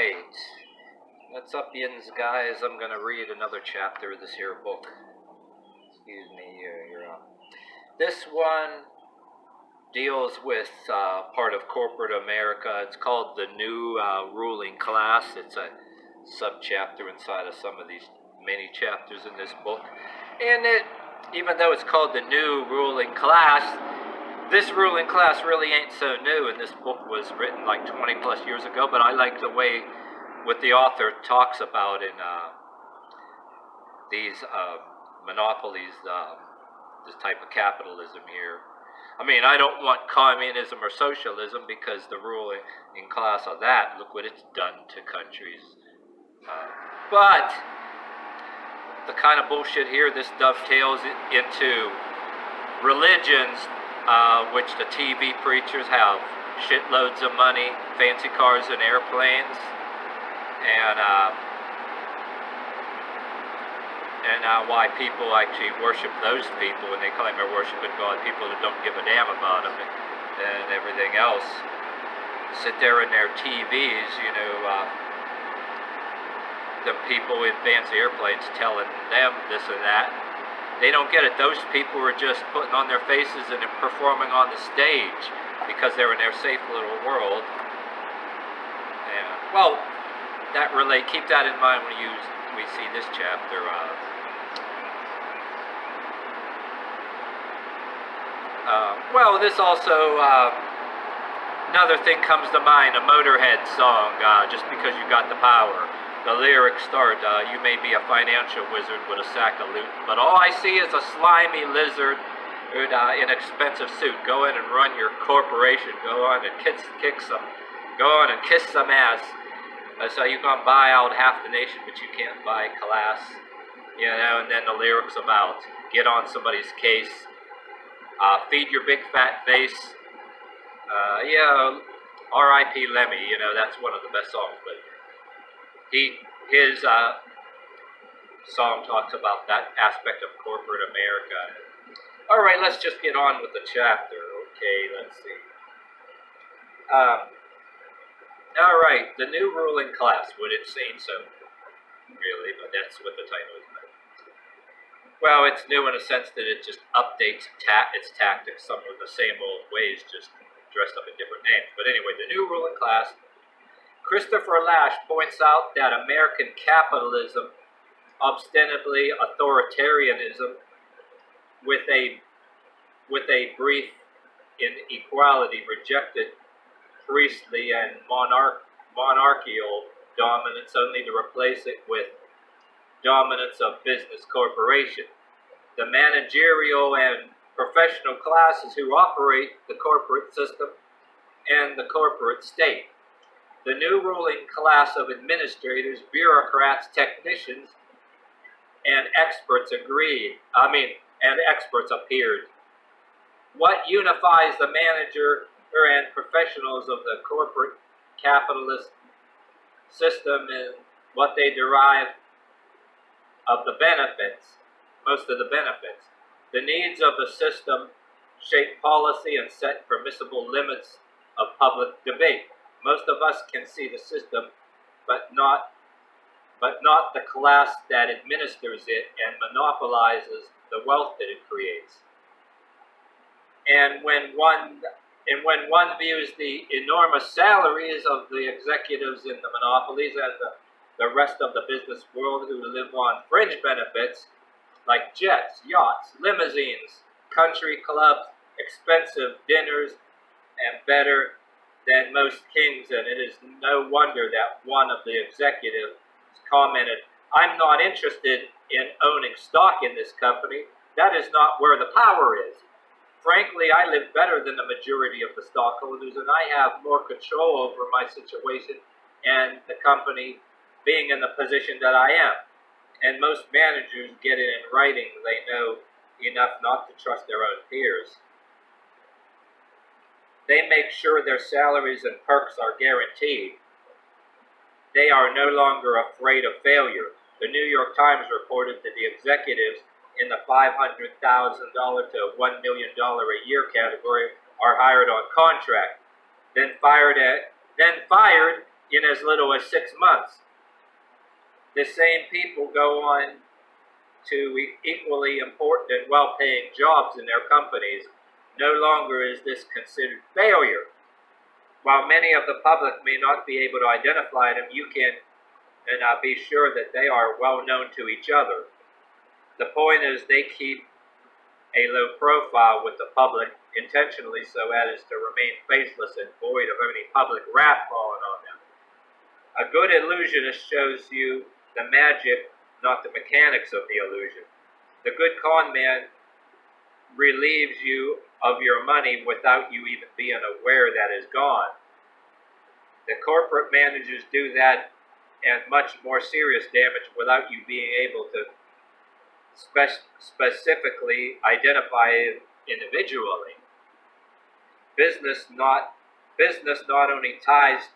right. What's up, yins, guys? I'm gonna read another chapter of this here book. Excuse me, you're on. This one deals with part of corporate America. It's called The New Ruling Class. It's a sub-chapter inside of some of these many chapters in this book. And even though it's called The New Ruling Class, this ruling class really ain't so new, and this book was written like 20 plus years ago, but I like the way what the author talks about in these monopolies, this type of capitalism here. I mean, I don't want communism or socialism, because the ruling class of that, look what it's done to countries. But the kind of bullshit here, this dovetails into religions, which the TV preachers have shitloads of money, fancy cars and airplanes, and why people actually worship those people when they claim they're worshiping God, people that don't give a damn about them and everything else. Sit there in their TVs, the people in fancy airplanes telling them this and that. They don't get it. Those people are just putting on their faces and performing on the stage because they're in their safe little world. And, well, keep that in mind when we see this chapter. This also, another thing comes to mind, a Motorhead song, Just Because You Got the Power. The lyrics start, you may be a financial wizard with a sack of loot, but all I see is a slimy lizard in an expensive suit. Go in and run your corporation. Go on and kiss some ass. So you can buy out half the nation, but you can't buy class. And then the lyrics about get on somebody's case, feed your big fat face. R.I.P. Lemmy, that's one of the best songs, but his song talks about that aspect of corporate America. All right, let's just get on with the chapter. Okay, let's see. All right, the new ruling class. Would it seem so? Really, but that's what the title is about. Well, it's new in a sense that it just updates its tactics, some of the same old ways, just dressed up in different names. But anyway, the new ruling class. Christopher Lasch points out that American capitalism, ostensibly authoritarianism, with a brief inequality, rejected priestly and monarchical dominance only to replace it with dominance of business corporation. The managerial and professional classes who operate the corporate system and the corporate state. The new ruling class of administrators, bureaucrats, technicians, and experts appeared. What unifies the manager and professionals of the corporate capitalist system is what they derive of the benefits, most of the benefits. The needs of the system shape policy and set permissible limits of public debate. Most of us can see the system, but not the class that administers it and monopolizes the wealth that it creates. And when one views the enormous salaries of the executives in the monopolies and the rest of the business world who live on fringe benefits like jets, yachts, limousines, country clubs, expensive dinners, and better than most kings, and it is no wonder that one of the executives commented, "I'm not interested in owning stock in this company. That is not where the power is. Frankly, I live better than the majority of the stockholders, and I have more control over my situation and the company being in the position that I am." And most managers get it in writing. They know enough not to trust their own peers. They make sure their salaries and perks are guaranteed. They are no longer afraid of failure. The New York Times reported that the executives in the $500,000 to $1 million a year category are hired on contract, then fired in as little as 6 months. The same people go on to equally important and well-paying jobs in their companies. No longer is this considered failure. While many of the public may not be able to identify them, you can be sure that they are well known to each other. The point is they keep a low profile with the public intentionally so as to remain faceless and void of any public wrath falling on them. A good illusionist shows you the magic, not the mechanics of the illusion. The good con man relieves you of your money without you even being aware that it's gone. The corporate managers do that and much more serious damage without you being able to specifically identify it individually. Business not only tries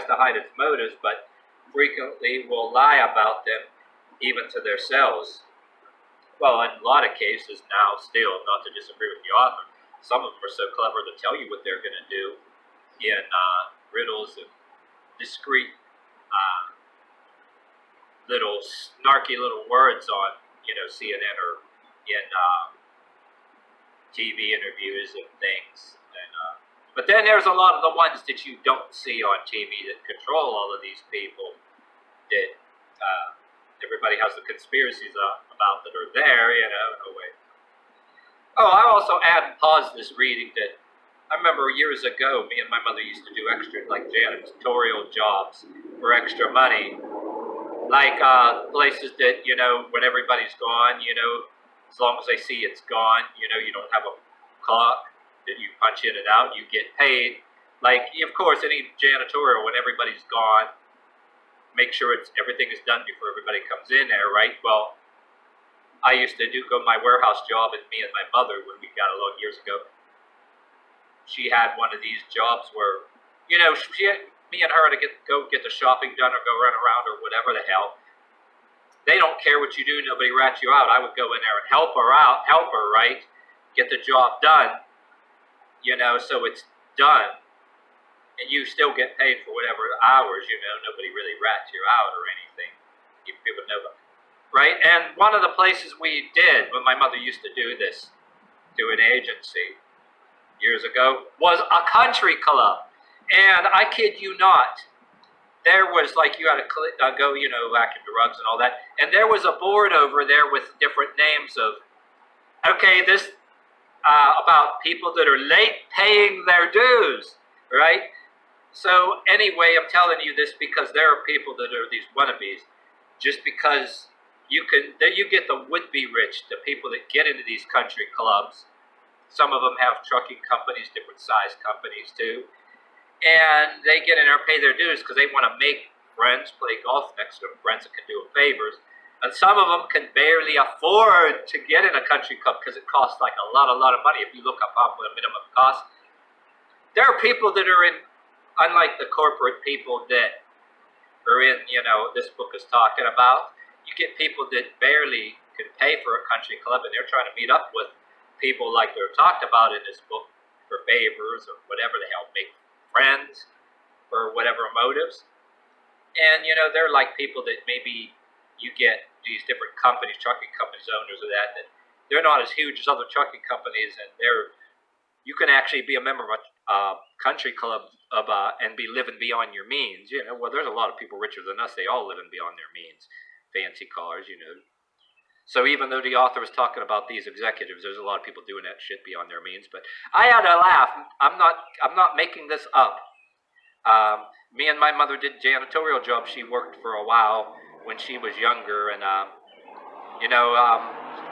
to hide its motives, but frequently will lie about them even to themselves. Well, in a lot of cases now, still, not to disagree with the author, some of them are so clever to tell you what they're going to do in riddles and discreet little snarky little words on, CNN or in TV interviews and things. But then there's a lot of the ones that you don't see on TV that control all of these people that everybody has the conspiracies about that are there, in a way. Oh, I also add and pause this reading that I remember years ago, me and my mother used to do extra, like janitorial jobs for extra money. Like places that, when everybody's gone, as long as they see it's gone, you don't have a clock that you punch in and out, you get paid. Like, of course, any janitorial, when everybody's gone, make sure everything is done before everybody comes in there, right? Well, I used to go my warehouse job, and me and my mother, when we got along years ago, she had one of these jobs where, me and her to go get the shopping done or go run around or whatever the hell. They don't care what you do. Nobody rats you out. I would go in there and help her, right? Get the job done, so it's done. And you still get paid for whatever hours, nobody really rats you out or anything. People know that, right? And one of the places we did, when my mother used to do this to an agency years ago, was a country club. And I kid you not, there was like, you had to go, back in drugs and all that. And there was a board over there with different names of, okay, this, about people that are late paying their dues, right? So anyway, I'm telling you this because there are people that are these wannabes, just because you get the would-be rich, the people that get into these country clubs. Some of them have trucking companies, different size companies too. And they get in there and pay their dues because they want to make friends, play golf next to them, friends that can do them favors. And some of them can barely afford to get in a country club because it costs like a lot of money. If you look up what a minimum cost, there are people that are in, unlike the corporate people that are in, this book is talking about, you get people that barely can pay for a country club, and they're trying to meet up with people like they're talked about in this book for favors or whatever the hell, make friends for whatever motives. And they're like people that maybe you get these different companies, trucking companies, owners of that they're not as huge as other trucking companies, and you can actually be a member of a country club and be living beyond your means. Well, there's a lot of people richer than us. They all living beyond their means, fancy cars, So even though the author was talking about these executives, there's a lot of people doing that shit beyond their means. But I had to laugh. I'm not making this up. Me and my mother did janitorial jobs. She worked for a while when she was younger, and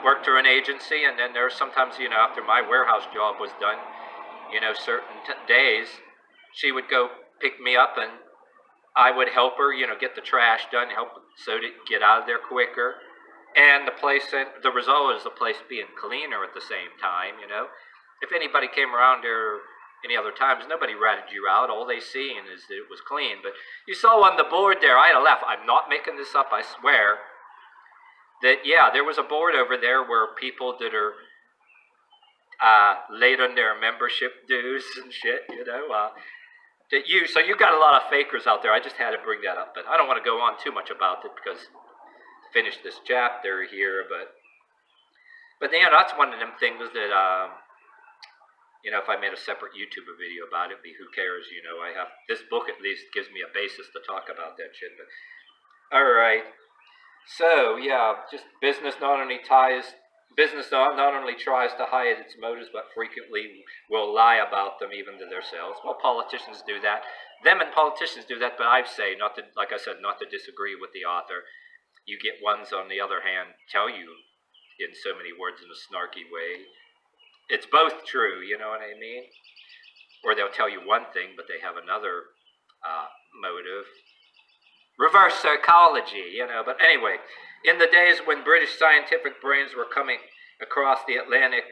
worked through an agency. And then there's sometimes, after my warehouse job was done, certain days, she would go pick me up, and I would help her, get the trash done, help so to get out of there quicker. And the result is the place being cleaner at the same time, If anybody came around there any other times, nobody ratted you out. All they seen is that it was clean. But you saw on the board there, I had to laugh. I'm not making this up, I swear, that, yeah, there was a board over there where people that are late on their membership dues and shit, So you got a lot of fakers out there. I just had to bring that up, but I don't want to go on too much about it because to finish this chapter here. But yeah, that's one of them things that if I made a separate YouTube video about it, who cares? I have this book at least gives me a basis to talk about that shit. But all right, so yeah, just business not only tries to hide its motives, but frequently will lie about them even to themselves. Well, politicians do that. Them and politicians do that, but I say, like I said, not to disagree with the author. You get ones, on the other hand, tell you in so many words in a snarky way. It's both true, you know what I mean? Or they'll tell you one thing, but they have another motive. Reverse psychology, But anyway, in the days when British scientific brains were coming across the Atlantic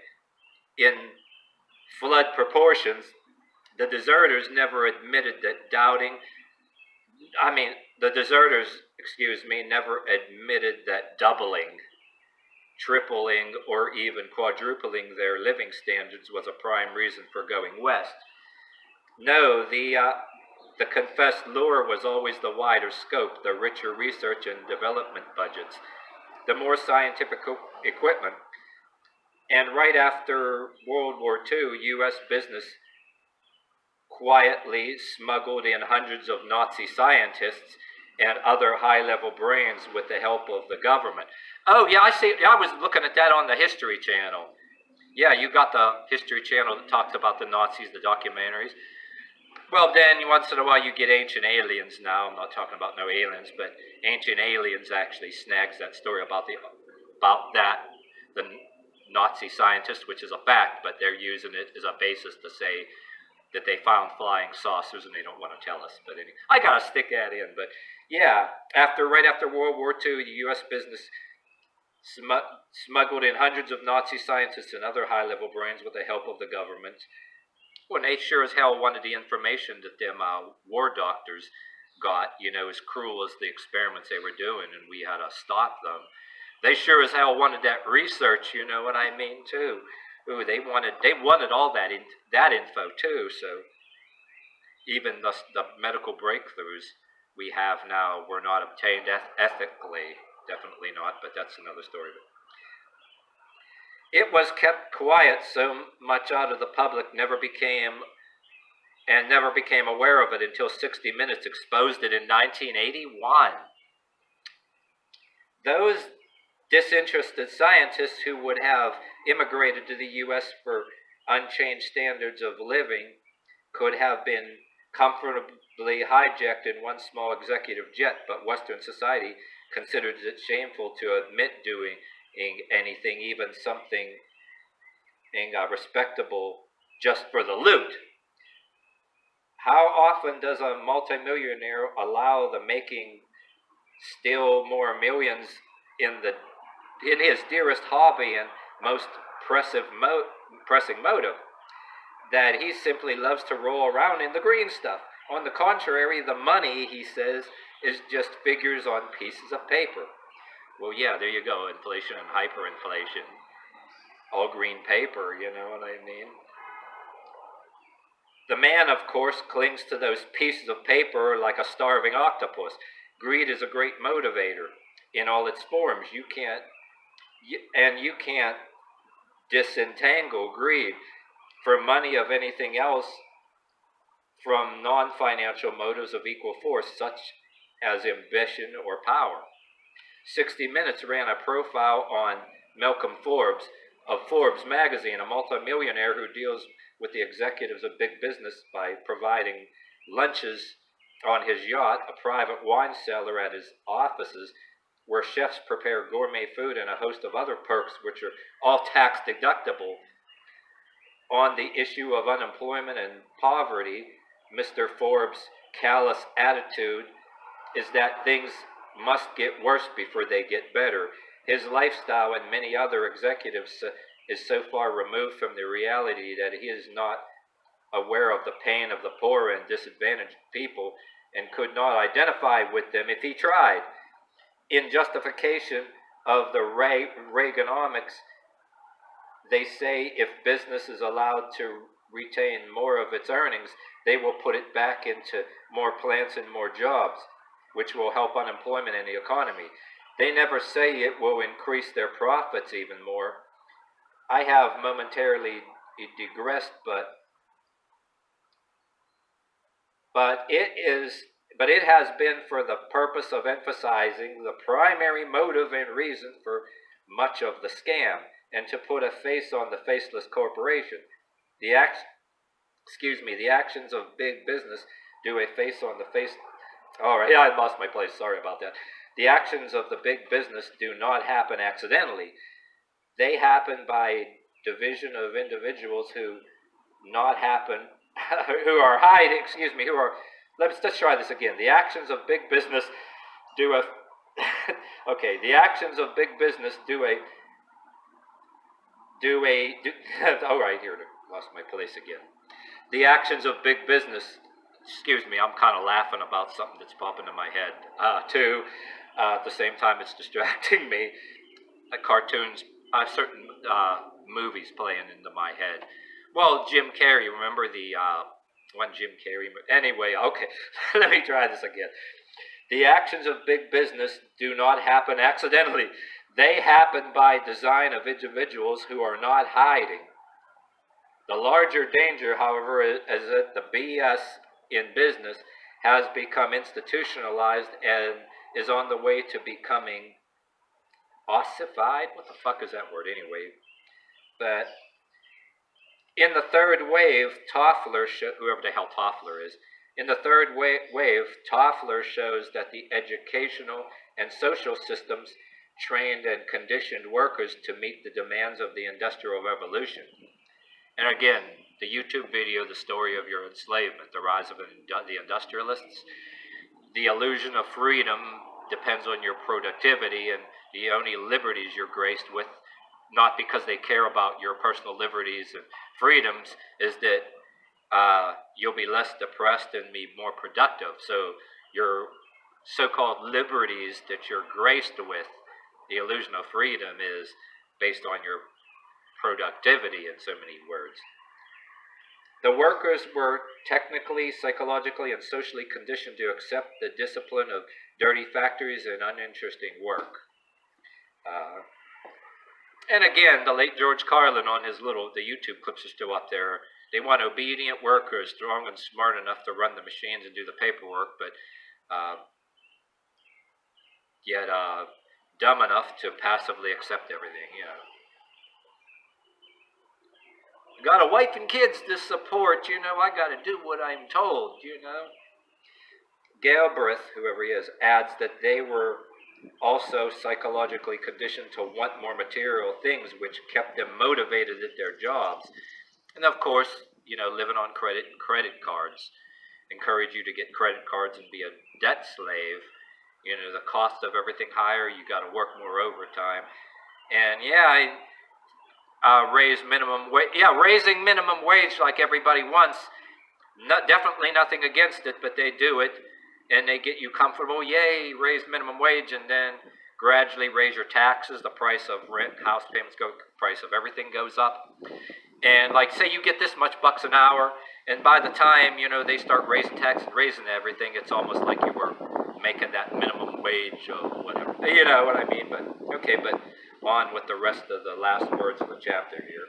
in flood proportions, the deserters never admitted that never admitted that doubling, tripling, or even quadrupling their living standards was a prime reason for going west. No, the confessed lure was always the wider scope, the richer research and development budgets, the more scientific equipment. And right after World War II, U.S. business quietly smuggled in hundreds of Nazi scientists and other high-level brains with the help of the government. Oh, yeah, I see. I was looking at that on the History Channel. Yeah, you got the History Channel that talks about the Nazis, the documentaries. Well, then, once in a while you get Ancient Aliens now. I'm not talking about no aliens, but Ancient Aliens actually snags that story about the Nazi scientists, which is a fact, but they're using it as a basis to say that they found flying saucers and they don't want to tell us. But anyway, I gotta stick that in. But yeah, right after World War II, the U.S. business smuggled in hundreds of Nazi scientists and other high-level brains with the help of the government. Well, they sure as hell wanted the information that them war doctors got, as cruel as the experiments they were doing, and we had to stop them. They sure as hell wanted that research, you know what I mean, too. Ooh, they wanted all that info, too, so even the medical breakthroughs we have now were not obtained ethically. Definitely not, but that's another story. It was kept quiet so much out of the public never became aware of it until 60 Minutes exposed it in 1981. Those disinterested scientists who would have immigrated to the U.S. for unchanged standards of living could have been comfortably hijacked in one small executive jet, but Western society considers it shameful to admit doing anything, even something respectable, just for the loot. How often does a multimillionaire allow the making still more millions in his dearest hobby and most pressing motive? That he simply loves to roll around in the green stuff. On the contrary, the money, he says, is just figures on pieces of paper. Well, yeah, there you go, inflation and hyperinflation. All green paper, you know what I mean? The man, of course, clings to those pieces of paper like a starving octopus. Greed is a great motivator in all its forms. You can't disentangle greed for money of anything else from non-financial motives of equal force, such as ambition or power. 60 Minutes ran a profile on Malcolm Forbes of Forbes magazine, a multimillionaire who deals with the executives of big business by providing lunches on his yacht, a private wine cellar at his offices, where chefs prepare gourmet food, and a host of other perks which are all tax deductible. On the issue of unemployment and poverty, Mr. Forbes' callous attitude is that things must get worse before they get better. His lifestyle and many other executives is so far removed from the reality that he is not aware of the pain of the poor and disadvantaged people and could not identify with them if he tried. In justification of the Reaganomics, they say if business is allowed to retain more of its earnings, they will put it back into more plants and more jobs, which will help unemployment in the economy. They never say it will increase their profits even more. I have momentarily digressed, but it has been for the purpose of emphasizing the primary motive and reason for much of the scam, and to put a face on the faceless corporation. The actions of big business do a face on the face. All right, yeah, I lost my place. Sorry about that. The actions of the big business do not happen accidentally. They happen by division of individuals who not happen, who are hiding. Who are. Let's try this again. The actions of big business do a. Okay, the actions of big business do a. All right, here, lost my place again. The actions of big business. I'm kind of laughing about something that's popping in my head too. At the same time, it's distracting me. Cartoons, certain movies playing into my head. Well, Jim Carrey, remember the one Jim Carrey? Anyway, okay, let me try this again. The actions of big business do not happen accidentally. They happen by design of individuals who are not hiding. The larger danger, however, is that the BS in business has become institutionalized and is on the way to becoming ossified. What the fuck is that word anyway? But in the third wave, Toffler, whoever the hell Toffler is, in the third wave, Toffler shows that the educational and social systems trained and conditioned workers to meet the demands of the Industrial Revolution. And again, the YouTube video, The Story of Your Enslavement, the rise of the industrialists. The illusion of freedom depends on your productivity, and the only liberties you're graced with, not because they care about your personal liberties and freedoms, is that you'll be less depressed and be more productive. So your so-called liberties that you're graced with, the illusion of freedom, is based on your productivity in so many words. The workers were technically, psychologically, and socially conditioned to accept the discipline of dirty factories and uninteresting work. And again, the late George Carlin on his the YouTube clips are still up there. They want obedient workers, strong and smart enough to run the machines and do the paperwork, but yet dumb enough to passively accept everything, Got a wife and kids to support, I got to do what I'm told, Galbraith, whoever he is, adds that they were also psychologically conditioned to want more material things, which kept them motivated at their jobs. And of course, living on credit cards encourage you to get credit cards and be a debt slave. The cost of everything higher, you got to work more overtime. And raising minimum wage like everybody wants. Definitely nothing against it, but they do it, and they get you comfortable. Yay, raise minimum wage, and then gradually raise your taxes. The price of rent, house payments price of everything goes up. And like, say you get this much bucks an hour, and by the time they start raising taxes, raising everything, it's almost like you were making that minimum wage or whatever. You know what I mean? But okay, but on with the rest of the last words of the chapter here.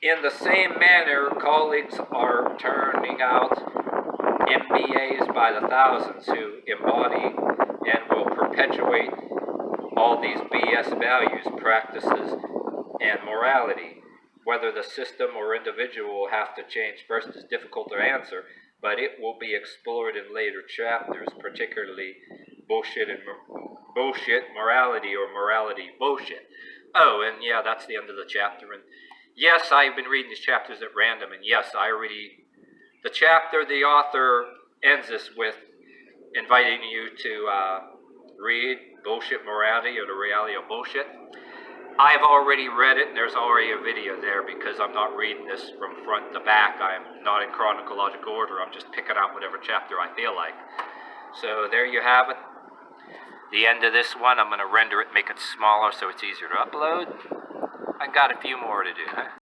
In the same manner, colleagues are turning out MBAs by the thousands who embody and will perpetuate all these BS values, practices, and morality. Whether the system or individual will have to change first is difficult to answer, but it will be explored in later chapters, particularly bullshit morality, or morality bullshit. Oh, and that's the end of the chapter. And yes, I've been reading these chapters at random, and yes, the chapter, the author ends this with inviting you to read Bullshit Morality, or the Reality of Bullshit. I've already read it, and there's already a video there, because I'm not reading this from front to back. I'm not in chronological order. I'm just picking out whatever chapter I feel like. So there you have it. The end of this one, I'm going to render it, make it smaller so it's easier to upload. I got a few more to do.